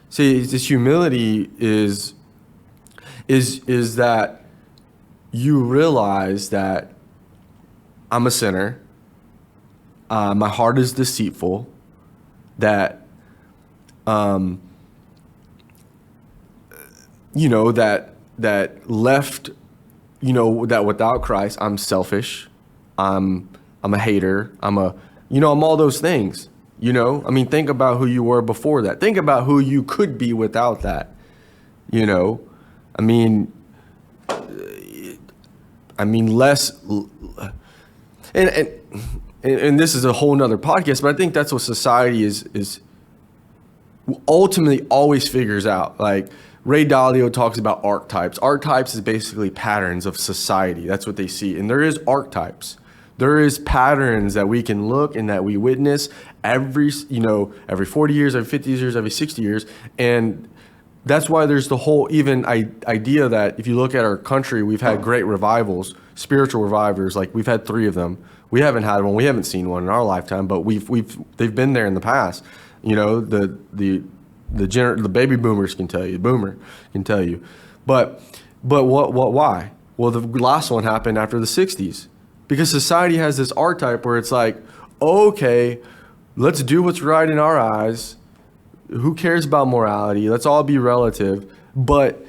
See, this humility is that you realize that I'm a sinner. My heart is deceitful. That, that left, that without Christ, I'm selfish. I'm a hater. I'm all those things. I mean, think about who you were before that. Think about who you could be without that. I mean, less, and this is a whole nother podcast, but I think that's what society is ultimately always figures out. Like Ray Dalio talks about archetypes. Archetypes is basically patterns of society. That's what they see. And there is archetypes. There is patterns that we can look and that we witness every 40 years, every 50 years, every 60 years. And that's why there's the whole even idea that if you look at our country, we've had great revivals, spiritual revivers. Like we've had 3 of them. We haven't had one. We haven't seen one in our lifetime, but they've been there in the past. The baby boomers can tell you. Boomer can tell you. But why? Well, the last one happened after the 60s. Because society has this archetype where it's like, okay, let's do what's right in our eyes. Who cares about morality? Let's all be relative. But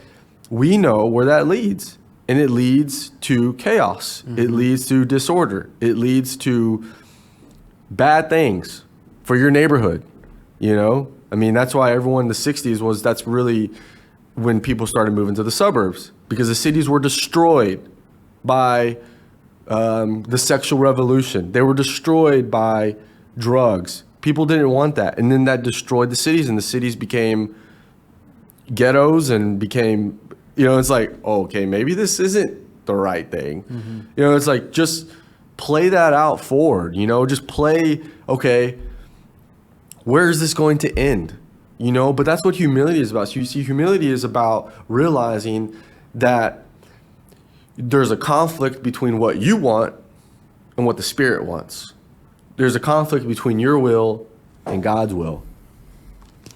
we know where that leads. And it leads to chaos. Mm-hmm. It leads to disorder. It leads to bad things for your neighborhood. I mean, that's why everyone in the 60s that's really when people started moving to the suburbs. Because the cities were destroyed by the sexual revolution. They were destroyed by drugs. People didn't want that. And then that destroyed the cities, and the cities became ghettos and became, it's like, oh, okay, maybe this isn't the right thing. Mm-hmm. It's like, just play that out forward, just play, okay, where is this going to end? But that's what humility is about. So you see, humility is about realizing that there's a conflict between what you want and what the Spirit wants. There's a conflict between your will and God's will.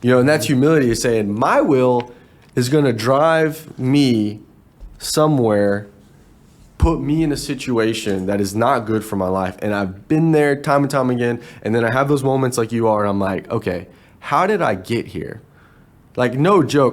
And that's humility, is saying my will is going to drive me somewhere, put me in a situation that is not good for my life. And I've been there time and time again. And then I have those moments like you are, and I'm like, okay, how did I get here? Like, no joke.